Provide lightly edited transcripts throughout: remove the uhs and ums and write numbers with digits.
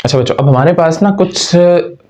अच्छा बच्चों, अब हमारे पास ना कुछ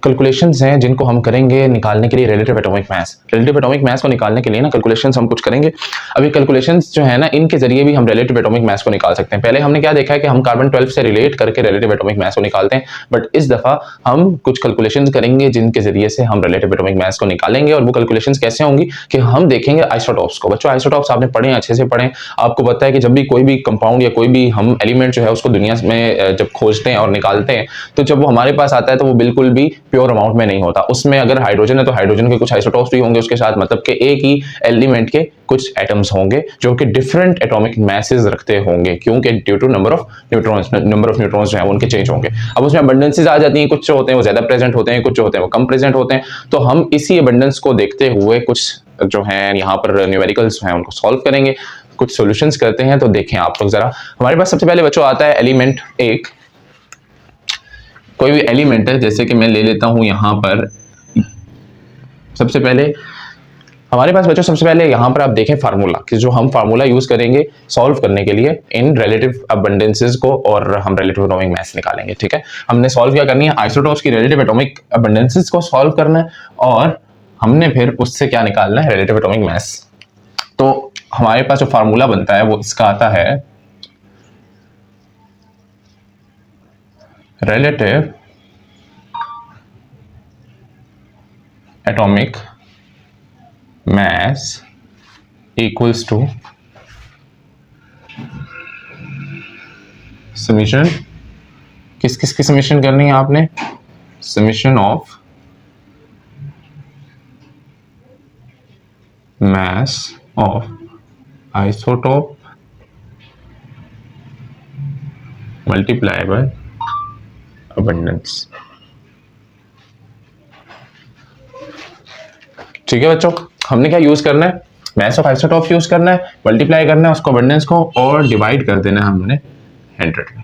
कैलकुलेशंस हैं जिनको हम करेंगे निकालने के लिए रिलेटिव एटॉमिक मास। रिलेटिव एटॉमिक मास को निकालने के लिए ना कैलकुलेशंस हम कुछ करेंगे। अब ये कैलकुलेशंस जो है ना, इनके जरिए भी हम रिलेटिव एटॉमिक मास को निकाल सकते हैं। पहले हमने क्या देखा है कि हम कार्बन 12 से रिलेट करके रिलेटिव एटॉमिक मास को निकालते हैं, बट इस दफा हम कुछ कैलकुलेशंस करेंगे जिनके जरिए से हम रिलेटिव एटॉमिक मास को निकालेंगे। और वो कैलकुलेशंस कैसे होंगी कि हम देखेंगे आइसोटॉप्स को। बच्चों आइसोटॉप्स आपने पढ़े, अच्छे से पढ़ें। आपको पता है कि जब भी कोई भी कंपाउंड या कोई भी हम एलिमेंट जो है उसको दुनिया में जब खोजते हैं और निकालते हैं, तो जब वो हमारे पास आता है तो वो बिल्कुल भी प्योर अमाउंट में नहीं होता। उसमें अगर हाइड्रोजन है तो हाइड्रोजन के कुछ आइसोटॉप्स भी होंगे उसके साथ, मतलब कि एक ही एलिमेंट के कुछ एटम्स होंगे जो कि डिफरेंट एटॉमिक मैसेज रखते होंगे, क्योंकि due to number of neutrons जो है उनके चेंज होंगे। अब उसमें अबंडेंसेस आ जाती हैं, कुछ जो होते हैं वो ज्यादा प्रेजेंट होते हैं, कुछ जो होते हैं वो कम प्रेजेंट होते हैं। तो हम इसी अबंडेंस को देखते हुए कुछ जो है यहाँ पर न्यूमेरिकल्स हैं उनको सॉल्व करेंगे, कुछ सॉल्यूशंस करते हैं। तो देखें आप लोग जरा, हमारे पास सबसे पहले बच्चों आता है एलिमेंट एक, कोई भी एलिमेंट है, जैसे कि मैं ले लेता हूं यहां पर सबसे पहले हमारे पास बच्चों सबसे पहले यहां पर आप देखें फार्मूला, कि जो हम फार्मूला यूज करेंगे सॉल्व करने के लिए इन रिलेटिव अबंडेंसेस को, और हम रिलेटिव एटॉमिक मास निकालेंगे। ठीक है, हमने सॉल्व क्या करनी है, आइसोटॉप्स की रिलेटिव एटॉमिक अबंडेंसेस को सॉल्व करना है, और हमने फिर उससे क्या निकालना है, रिलेटिव एटॉमिक मास। तो हमारे पास जो फार्मूला बनता है वो इसका आता है relative atomic mass equals to summation, किस किस की समीशन करनी है आपने, summation of mass of isotope multiply by abundance। ठीक है बच्चों, हमने क्या यूज करना है, मास ऑफ आइसोटॉप यूज करना है, मल्टीप्लाई करना है उसको अबंडेंस को, और डिवाइड कर देना है हमने 100 में।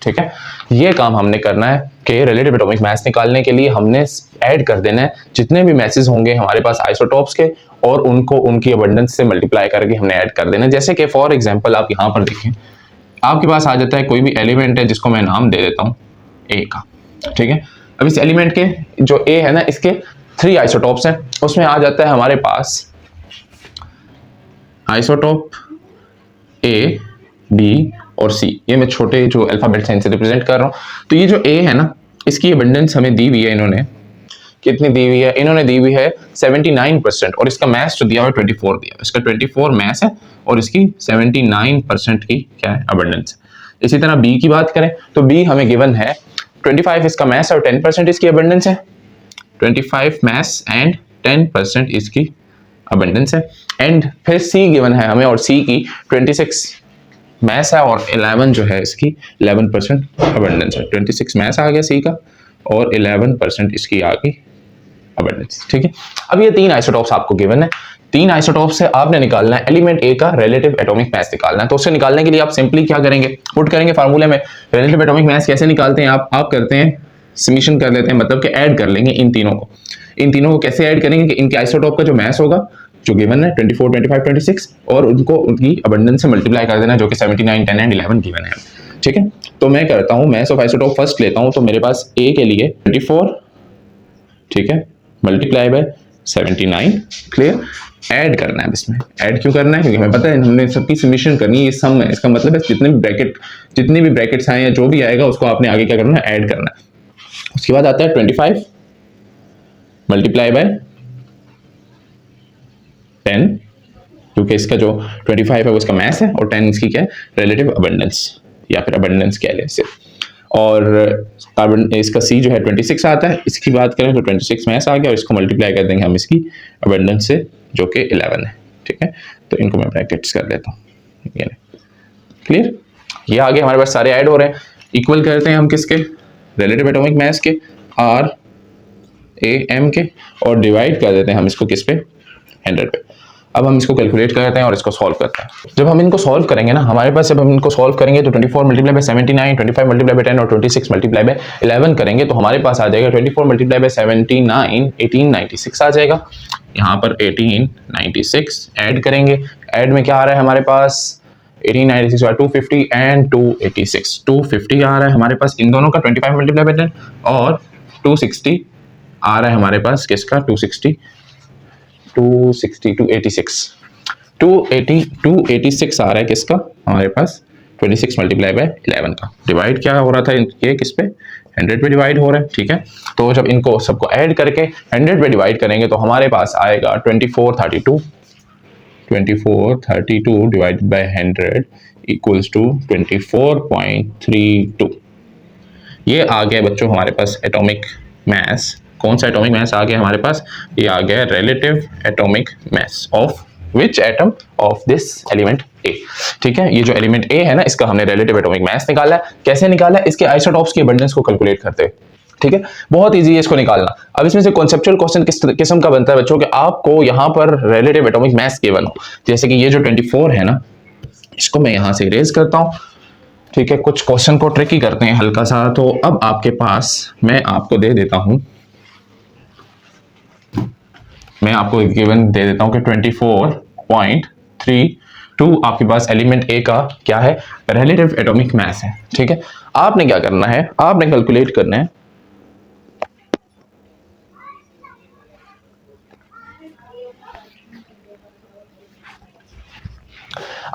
ठीक है, ये काम हमने करना है कि रिलेटिव एटॉमिक मास निकालने के लिए हमने ऐड कर देना है जितने भी मैसेज होंगे हमारे पास आइसोटॉप्स के, और उनको उनकी अबंडेंस से मल्टीप्लाई करके हमने ऐड कर देना है। जैसे कि फॉर एग्जांपल आप यहाँ पर देखें, आपके पास आ जाता है कोई भी एलिमेंट है जिसको मैं नाम दे देता हूँ ए का। ठीक है, अब इस एलिमेंट के जो ए है ना, इसके 3 आइसोटॉप्स हैं, उसमें आ जाता है हमारे पास आइसोटॉप ए, बी और सी। ये मैं छोटे जो अल्फाबेट साइन से रिप्रेजेंट कर रहा हूं। तो ये जो ए है ना, इसकी अबंडेंस हमें दी हुई है, इन्होंने कितनी दी हुई है, इन्होंने दी हुई है 79%, और इसका मास जो दिया हुआ है 24 दिया, इसका 24 मास है, और इसकी 79% की क्या है, अबंडेंस। इसी तरह बी की बात करें तो बी हमें गिवन है 25 इसका मास और 10% इसकी अबंडेंस है, 25 मास एंड 10% इसकी अबंडेंस है। एंड फिर सी गिवन है हमें, और सी की 26 मास है और 11 जो है इसकी 11% अबंडेंस है। 26 मास आ गया सी का, और 11% इसकी आ गई अबंडेंस। ठीक है, अब ये 3 आइसोटॉप्स आपको गिवन है, 3 आइसोटॉप से आपने निकालना है एलिमेंट ए का रिलेटिव एटॉमिक मास निकालना है। तो उससे निकालने के लिए आप सिंपली क्या करेंगे, पुट करेंगे फार्मूले में। रिलेटिव एटॉमिक मास कैसे निकालते हैं आप करते हैं समीशन कर लेते हैं, मतलब कि ऐड कर लेंगे इन तीनों को। इन तीनों को कैसे ऐड करेंगे कि इनके आइसोटॉप का जो मास होगा जो गिवन है 24, 25, 26, और उनको उनकी अबंडेंस से मल्टीप्लाई कर देना, जो कि 79, 10 एंड 11 गिवन है। ठीक है, तो मैं करता हूं मास ऑफ आइसोटॉप फर्स्ट लेता हूं, तो मेरे पास ए के लिए 24, ठीक है, मल्टीप्लाई बाय 79, क्लियर। ऐड करना है, इसमें ऐड क्यों करना है, क्योंकि हमें पता है हमने सबकी समीशन करनी है, ये सम है, इसका मतलब है जितने भी ब्रैकेट्स आए या जो भी आएगा उसको आपने आगे क्या करना है, ऐड करना है। उसके बाद आता है 25 मल्टीप्लाई बाय 10, क्योंकि इसका जो 25 है वो इसका मास है, और 10 इसकी क्या है, रिलेटिव अबंडेंस, या फिर अबंडेंस कह लें इसे। और कार्बन इसका सी जो है 26 आता है, इसकी बात करें तो 26 मास आ गया, और इसको मल्टीप्लाई कर देंगे हम इसकी अबंडेंस से, जो कि 11 है। ठीक है, तो इनको मैं ब्रैकेट्स कर लेता हूँ, ये क्लियर। ये आगे हमारे पास सारे ऐड हो रहे हैं, इक्वल करते हैं हम किसके, रिलेटिव एटॉमिक मास के, आर ए एम के, और डिवाइड कर देते हैं हम इसको किस पे, 100 पे। अब हम इसको कैलकुलेट करते हैं और इसको सॉल्व करते हैं। जब हम इनको सॉल्व करेंगे ना, हमारे पास जब हम इनको सॉल्व करेंगे तो 24 मल्टीप्लाई बाय 79, 25 मल्टीप्लाई बाय 10 और 26 मल्टीप्लाई बाय 11 करेंगे, तो हमारे पास आ जाएगा 24 मल्टीप्लाई बाय 79, 1896 आ जाएगा। यहाँ पर 1896 ऐड करेंगे, ऐड में क्या आ रहा है हमारे पास, 1896 और 250 एंड 286। 250 आ रहा है हमारे पास इन दोनों का 25 मल्टीप्लाई बाय 10 और 260 आ रहा है हमारे पास किसका 260 260 286 286 आ रहा है किसका हमारे पास 26 मल्टीप्लाई बाय 11 का। डिवाइड क्या हो रहा था ये किस पे 100 पे डिवाइड हो रहा है। ठीक है, तो जब इनको सबको ऐड करके 100 पे डिवाइड करेंगे तो हमारे पास आएगा 2432 डिवाइडेड बाय 100 इक्वल्स टू 24.32। ये आ गया बच्चों हमारे पास एटॉमिक मास। कौन सा एटॉमिक मास आ गया हमारे पास, ये आ गया relative atomic mass of which atom of this element A. ठीक है, ये जो एलिमेंट ए है ना इसका हमने रिलेटिव एटॉमिक मास निकाला है। कैसे निकाला है, इसके आइसोटॉप्स की अबंडेंस को कैलकुलेट करते हुए। ठीक है, बहुत इजी है इसको निकालना। अब इसमें से कॉन्सेप्चुअल क्वेश्चन किस किस्म का बनता है बच्चों कि आपको यहाँ पर रिलेटिव एटॉमिक मास गिवन हो, जैसे कि ये जो 24 है ना इसको मैं यहाँ से इरेज करता हूँ। ठीक है, कुछ क्वेश्चन को ट्रिकी करते हैं हल्का सा। तो अब आपके पास मैं आपको दे देता हूं गिवन दे देता हूं कि 24.32 आपके पास एलिमेंट ए का क्या है रिलेटिव एटॉमिक मास है। ठीक है, आपने क्या करना है, आपने कैलकुलेट करना है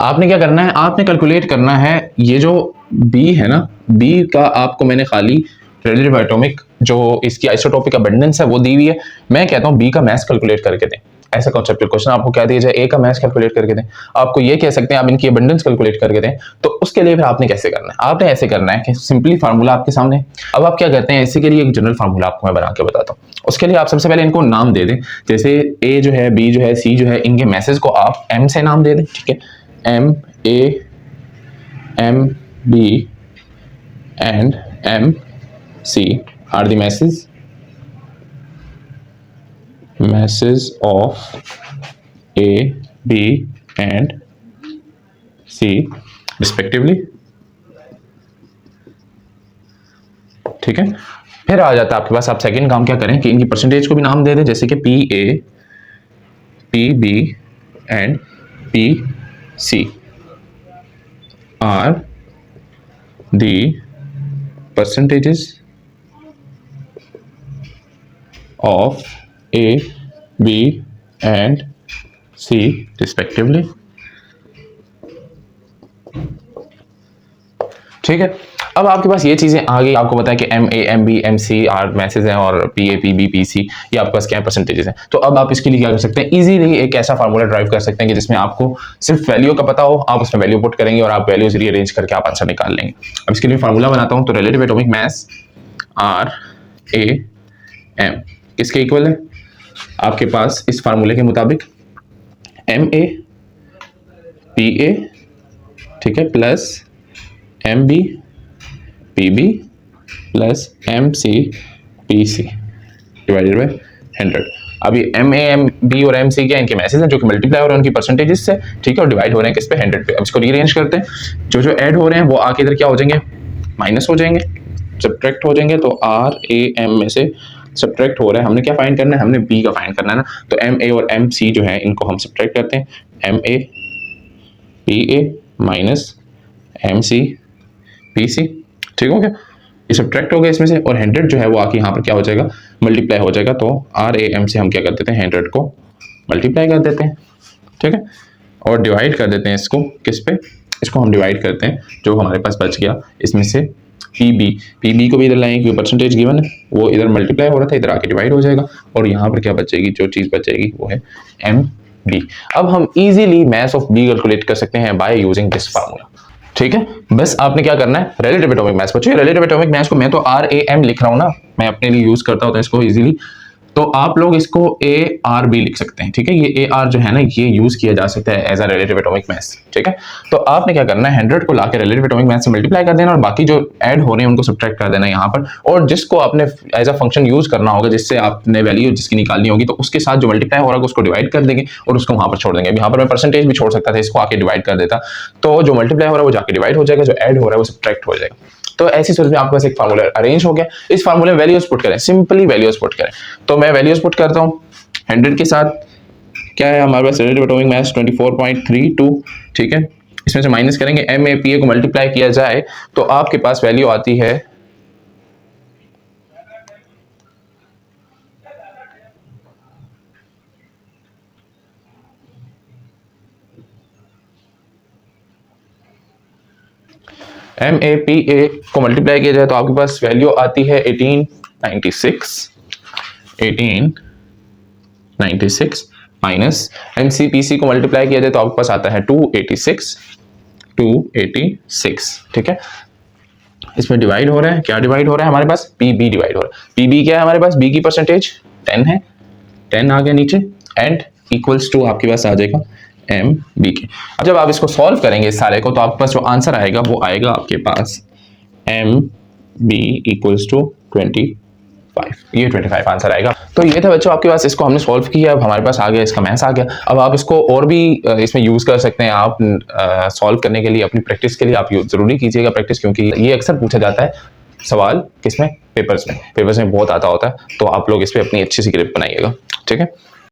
आपने क्या करना है, आपने कैलकुलेट करना है ये जो बी है ना, बी का आपको मैंने खाली रिलेटिव एटॉमिक जो इसकी आइसोटोपिक अबंडेंस है वो दी हुई है। मैं कहता हूं बी का मास कैलकुलेट करके दें। ऐसा कॉन्सेप्चुअल क्वेश्चन आपको क्या दिया जाए, ए का मास कैलकुलेट करके दें। आपको ये कह सकते हैं आप इनकी अबंडेंस कैलकुलेट करके दें। तो उसके लिए फिर आपने कैसे करना है, आपने ऐसे करना है कि सिंपली फार्मूला आपके सामने। अब आप क्या करते हैं, इसी के लिए एक जनरल फार्मूला आपको मैं बना के बताता हूँ। उसके लिए आप सबसे पहले इनको नाम दे दें। जैसे ए जो है, बी जो है, सी जो है, इनके मैसेज को आप एम से नाम दे दें। ठीक है, M A, M B and MC are the masses of A, B and C respectively। ठीक है, फिर आ जाता है आपके पास, आप सेकंड काम क्या करें कि इनकी परसेंटेज को भी नाम दे दें, जैसे कि PA, PB and PC are the percentages of A, B and C respectively। ठीक है, अब आपके पास ये चीजें आ गई, आपको पता है कि M A, M B, M C are masses हैं और P A, P B, P C ये आपके पास क्या परसेंटेजेस हैं। तो अब आप इसके लिए क्या कर सकते हैं, इजीली एक ऐसा फार्मूला ड्राइव कर सकते हैं कि जिसमें आपको सिर्फ वैल्यू का पता हो, आप उसमें वैल्यू पुट करेंगे और आप वैल्यूज रीअरेंज करके आप आंसर निकाल लेंगे। अब इसके लिए फार्मूला बनाता हूं। तो relative atomic mass R A M किसके इक्वल है, आपके पास इस फार्मूले के मुताबिक एम ए पी ए, ठीक है, plus M B P B plus M C P C divided by 100। अब ये एम ए, एम बी और एम सी क्या इनके मैसेज हैं जो कि मल्टीप्लाई हो रहे हैं उनकी परसेंटेजेस से। ठीक है, और डिवाइड हो रहे हैं किस पे 100 पे। अब इसको रीअरेंज करते हैं, जो जो ऐड हो रहे हैं वो आके इधर क्या हो जाएंगे, माइनस हो जाएंगे, सब्ट्रैक्ट हो जाएंगे। तो आर ए एम में से सब्ट्रैक्ट हो रहा है, हमने क्या फाइंड करना है, हमने बी का फाइंड करना है ना। तो एम ए और एम सी जो है इनको हम सब्ट्रैक्ट करते हैं, M A P A minus M C P C. ठीक हो गया, ये सब्ट्रैक्ट हो गया इसमें से, और 100 जो है वो आके यहाँ पर क्या हो जाएगा, मल्टीप्लाई हो जाएगा। तो आर ए एम से हम क्या कर देते हैं, 100 को मल्टीप्लाई कर देते हैं। ठीक है, और डिवाइड कर देते हैं इसको किस पे, इसको हम डिवाइड करते हैं जो हमारे पास बच गया इसमें से पी बी को भी इधर लाएंगे क्योंकि परसेंटेज गिवन है, वो इधर मल्टीप्लाई हो रहा था, इधर आके डिवाइड हो जाएगा। और यहाँ पर क्या बचेगी, जो चीज़ बचेगी वो है एम बी। अब हम easily mass of B calculate कर सकते हैं बाय यूजिंग दिस फार्मूला। ठीक है, बस आपने क्या करना है, रिलेटिव एटॉमिक मास। बच्चों रिलेटिव एटॉमिक मास को मैं तो आर ए एम लिख रहा हूँ ना, मैं अपने लिए यूज करता हूँ तो इसको इजीली, तो आप लोग इसको ए आर बी लिख सकते हैं। ठीक है, ये ए आर जो है ना ये यूज किया जा सकता है as a relative atomic mass. ठीक है, तो आपने क्या करना है, 100 को लाके रिलेटिव एटॉमिक मास से मल्टीप्लाई कर देना और बाकी जो ऐड हो रहे हैं उनको सब्ट्रैक्ट कर देना यहाँ पर, और जिसको आपने एज अ फंक्शन यूज करना होगा जिससे आपने वैल्यू जिसकी निकालनी होगी तो उसके साथ जो मल्टीप्लाई हो रहा है उसको डिवाइड कर देंगे और उसको वहां पर छोड़ देंगे। यहाँ पर मैं परसेंटेज भी छोड़ सकता था, इसको आके डिवाइड कर देता, तो जो मल्टीप्लाई हो रहा है वो जाके डिवाइड हो जाएगा, जो ऐड हो रहा है वो सब्ट्रैक्ट हो जाएगा। तो ऐसी सूरत में आपके पास एक फार्मूला अरेंज हो गया। इस फार्मूले में वैल्यूज पुट करें, सिंपली वैल्यूज पुट करें। तो मैं वैल्यूज पुट करता हूं 100 के साथ, क्या है हमारे पास रिलेटिव एटॉमिक मास 24.32। ठीक है, इसमें से माइनस करेंगे, MAPA को मल्टीप्लाई किया जाए तो आपके पास वैल्यू आती है MAPA को मल्टीप्लाई किया जाए तो आपके पास वैल्यू आती है 1896 माइनस MCPC को मल्टीप्लाई किया जाए तो आपके पास आता है 286। ठीक है, इसमें डिवाइड हो रहा है, क्या डिवाइड हो रहा है हमारे पास, PB डिवाइड हो रहा है। PB क्या है हमारे पास, B की परसेंटेज 10 है, 10 आ गया नीचे, एंड इक्वल्स टू आपके पास आ जाएगा MB के। अब जब आप इसको सॉल्व करेंगे इस सारे को तो आपके पास जो आंसर आएगा वो आएगा आपके पास MB इक्वल्स टू 25, ये 25 आंसर आएगा। तो ये था बच्चों आपके पास, इसको हमने सॉल्व किया, अब हमारे पास आ गया इसका मैथ्स आ गया। अब आप इसको और भी इसमें यूज कर सकते हैं, आप सॉल्व करने के लिए अपनी प्रैक्टिस के लिए आप जरूरी कीजिएगा प्रैक्टिस, क्योंकि ये अक्सर पूछा जाता है सवाल किसमें, पेपर्स में बहुत आता होता है, तो आप लोग इस पर अपनी अच्छी सी ग्रिप बनाइएगा। ठीक है।